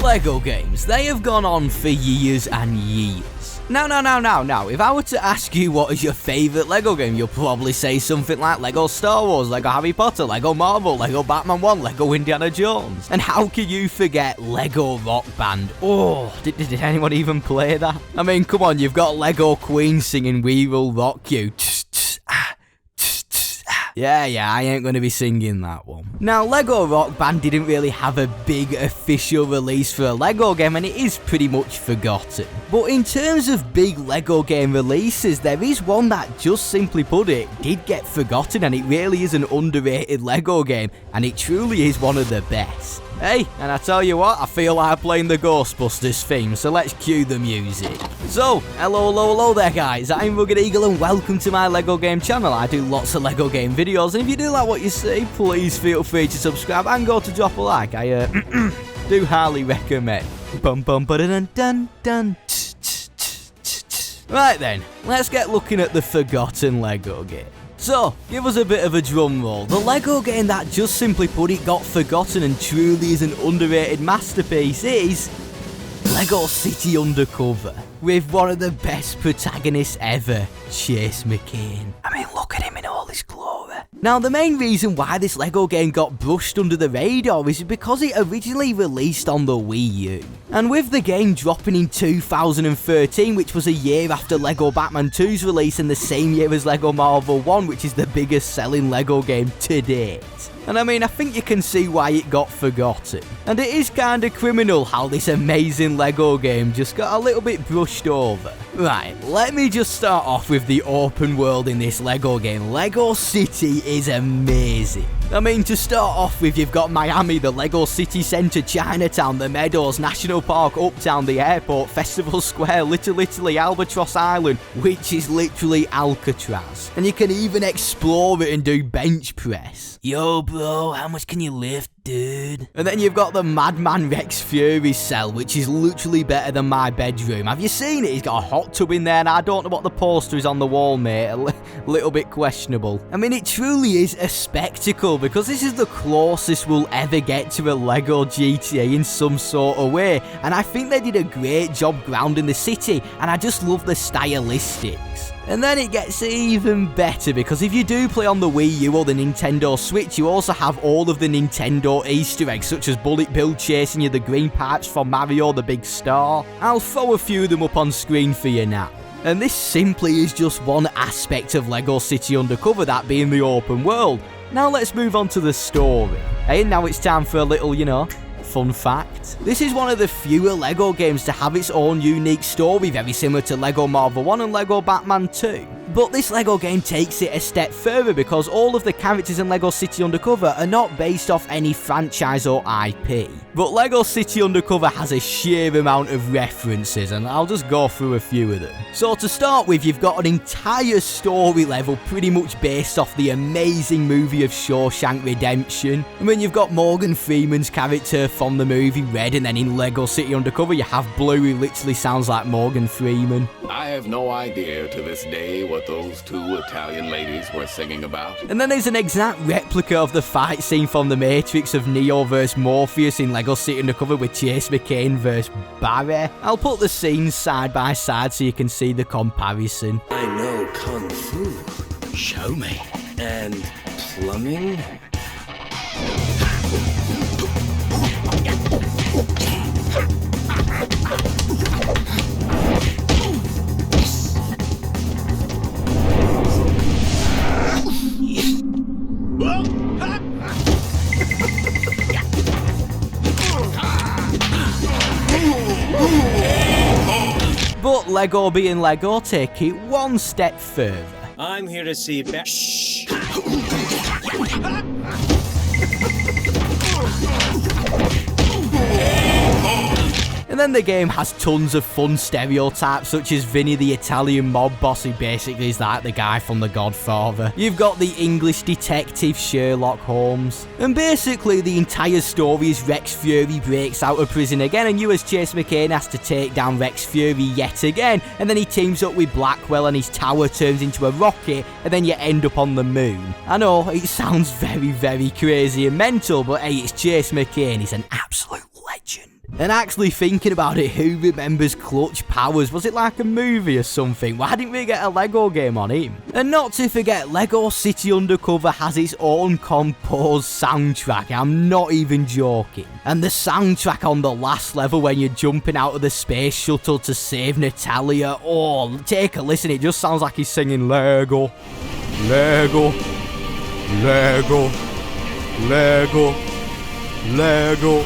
Lego games, they have gone on for years and years. Now, if I were to ask you what is your favourite Lego game, you'll probably say something like Lego Star Wars, Lego Harry Potter, Lego Marvel, Lego Batman 1, Lego Indiana Jones. And how can you forget Lego Rock Band? Oh, did anyone even play that? I mean, come on, you've got Lego Queen singing We Will Rock You. Yeah, I ain't gonna be singing that one. Now, Lego Rock Band didn't really have a big official release for a Lego game, and it is pretty much forgotten. But in terms of big Lego game releases, there is one that, just simply put it, did get forgotten, and it really is an underrated Lego game, and it truly is one of the best. Hey, and I tell you what, I feel like playing the Ghostbusters theme, so let's cue the music. So, hello there guys, I'm RuggedEagle and welcome to my Lego game channel. I do lots of Lego game videos, and if you do like what you see, please feel free to subscribe and go to drop a like. I do highly recommend. Right then, let's get looking at the forgotten Lego game. So, give us a bit of a drum roll. The Lego game that, just simply put it, got forgotten and truly is an underrated masterpiece is Lego City Undercover, with one of the best protagonists ever, Chase McCain. I mean, look at him in all his glory. Now, the main reason why this Lego game got brushed under the radar is because it originally released on the Wii U. And with the game dropping in 2013, which was a year after Lego Batman 2's release and the same year as Lego Marvel 1, which is the biggest selling Lego game to date. And I mean, I think you can see why it got forgotten. And it is kinda criminal how this amazing Lego game just got a little bit brushed over. Right, let me just start off with the open world in this Lego game. Lego City is amazing. I mean, to start off with, you've got Miami, the Lego City Centre, Chinatown, the Meadows, National Park, Uptown, the airport, Festival Square, Little Italy, Albatross Island, which is literally Alcatraz. And you can even explore it and do bench press. Yo bro, how much can you lift, dude? And then you've got the Madman Rex Fury's cell, which is literally better than my bedroom. Have you seen it? He's got a hot tub in there, and I don't know what the poster is on the wall, mate. A little bit questionable. I mean, it truly is a spectacle, because this is the closest we'll ever get to a Lego GTA in some sort of way, and I think they did a great job grounding the city, and I just love the stylistics. And then it gets even better, because if you do play on the Wii U or the Nintendo Switch, you also have all of the Nintendo Easter eggs, such as Bullet Bill chasing you, the green pipes from Mario, the big star. I'll throw a few of them up on screen for you now. And this simply is just one aspect of Lego City Undercover, that being the open world. Now let's move on to the story. Hey, now it's time for a little, fun fact. This is one of the fewer Lego games to have its own unique story, very similar to Lego Marvel 1 and Lego Batman 2. But this Lego game takes it a step further, because all of the characters in Lego City Undercover are not based off any franchise or IP. But Lego City Undercover has a sheer amount of references, and I'll just go through a few of them. So to start with, you've got an entire story level pretty much based off the amazing movie of Shawshank Redemption. And then you've got Morgan Freeman's character from the movie Red, and then in Lego City Undercover you have Blue, who literally sounds like Morgan Freeman. I have no idea to this day what those two Italian ladies were singing about. And then there's an exact replica of the fight scene from The Matrix of Neo vs Morpheus in Lego City Undercover with Chase McCain vs Barry. I'll put the scenes side by side so you can see the comparison. I know Kung Fu. Show me. And plumbing? But Lego being Lego, take it one step further. I'm here to see Shh. And then the game has tons of fun stereotypes, such as Vinny the Italian mob boss, who basically is like the guy from The Godfather. You've got the English detective Sherlock Holmes. And basically the entire story is Rex Fury breaks out of prison again, and you as Chase McCain has to take down Rex Fury yet again, and then he teams up with Blackwell and his tower turns into a rocket, and then you end up on the moon. I know, it sounds very, very crazy and mental, but hey, it's Chase McCain, he's an absolute legend. And actually thinking about it, who remembers Clutch Powers? Was it like a movie or something? Why didn't we get a Lego game on him? And not to forget, Lego City Undercover has its own composed soundtrack. I'm not even joking. And the soundtrack on the last level when you're jumping out of the space shuttle to save Natalia. Oh, take a listen. It just sounds like he's singing Lego, Lego, Lego, Lego, Lego.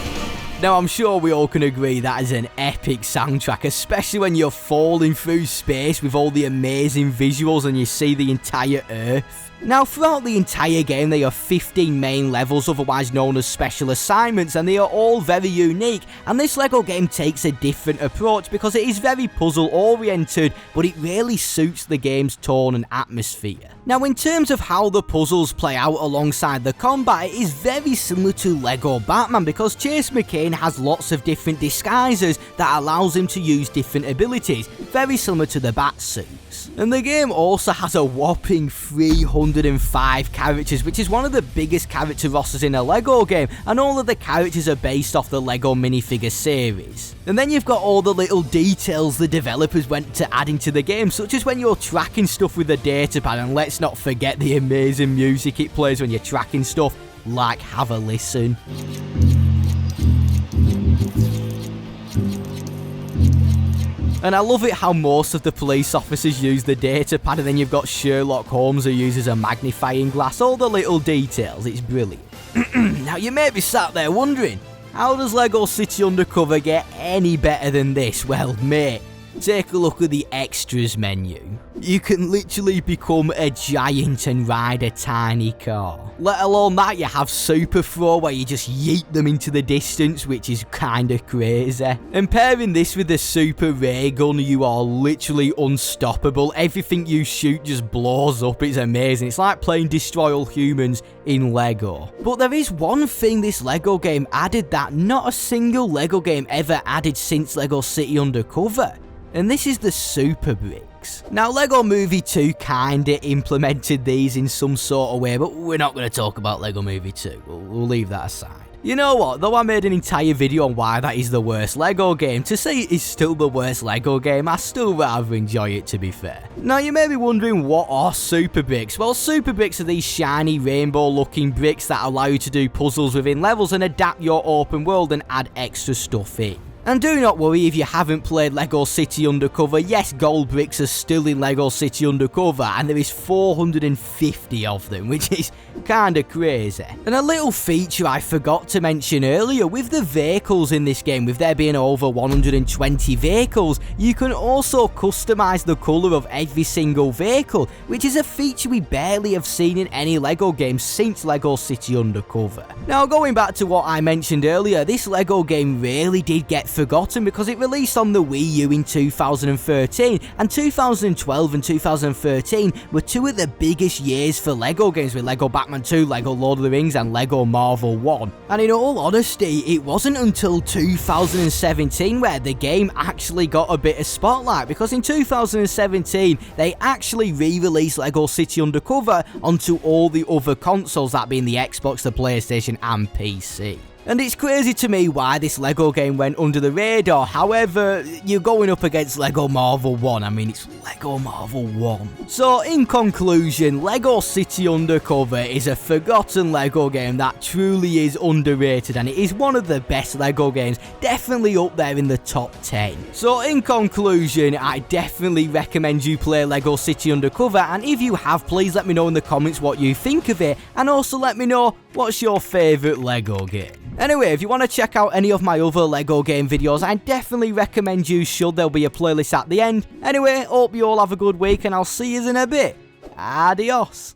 Now, I'm sure we all can agree that is an epic soundtrack, especially when you're falling through space with all the amazing visuals and you see the entire Earth. Now, throughout the entire game, there are 15 main levels, otherwise known as special assignments, and they are all very unique, and this Lego game takes a different approach because it is very puzzle-oriented, but it really suits the game's tone and atmosphere. Now, in terms of how the puzzles play out alongside the combat, it is very similar to Lego Batman because Chase McCain has lots of different disguises that allows him to use different abilities, very similar to the Batsuits. And the game also has a whopping 305 characters, which is one of the biggest character rosters in a Lego game, and all of the characters are based off the Lego minifigure series. And then you've got all the little details the developers went to add into the game, such as when you're tracking stuff with a datapad, and let's not forget the amazing music it plays when you're tracking stuff, like have a listen. And I love it how most of the police officers use the datapad, and then you've got Sherlock Holmes who uses a magnifying glass, all the little details, it's brilliant. Now you may be sat there wondering, how does Lego City Undercover get any better than this? Well mate, take a look at the extras menu. You can literally become a giant and ride a tiny car. Let alone that, you have Super Throw where you just yeet them into the distance, which is kinda crazy. And pairing this with the Super Ray Gun, you are literally unstoppable. Everything you shoot just blows up, it's amazing. It's like playing Destroy All Humans in Lego. But there is one thing this Lego game added that not a single Lego game ever added since Lego City Undercover. And this is the Super Bricks. Now, Lego Movie 2 kinda implemented these in some sort of way, but we're not going to talk about Lego Movie 2. We'll leave that aside. You know what, though I made an entire video on why that is the worst Lego game, to say it is still the worst Lego game, I still rather enjoy it, to be fair. Now, you may be wondering, what are Super Bricks? Well, Super Bricks are these shiny rainbow-looking bricks that allow you to do puzzles within levels and adapt your open world and add extra stuff in. And do not worry if you haven't played Lego City Undercover, yes, gold bricks are still in Lego City Undercover, and there is 450 of them, which is kinda crazy. And a little feature I forgot to mention earlier, with the vehicles in this game, with there being over 120 vehicles, you can also customize the colour of every single vehicle, which is a feature we barely have seen in any Lego game since Lego City Undercover. Now, going back to what I mentioned earlier, this Lego game really did get forgotten because it released on the Wii U in 2013, and 2012 and 2013 were two of the biggest years for Lego games, with Lego Batman 2, Lego Lord of the Rings and Lego Marvel 1. And in all honesty, it wasn't until 2017 where the game actually got a bit of spotlight, because in 2017 they actually re-released Lego City Undercover onto all the other consoles, that being the Xbox, the PlayStation and PC. And it's crazy to me why this Lego game went under the radar. However, you're going up against Lego Marvel 1. I mean, it's Lego Marvel 1. So, in conclusion, Lego City Undercover is a forgotten Lego game that truly is underrated, and it is one of the best Lego games, definitely up there in the top 10. So, in conclusion, I definitely recommend you play Lego City Undercover, and if you have, please let me know in the comments what you think of it, and also let me know what's your favourite Lego game. Anyway, if you want to check out any of my other Lego game videos, I definitely recommend you should. There'll be a playlist at the end. Anyway, hope you all have a good week, and I'll see you in a bit. Adios.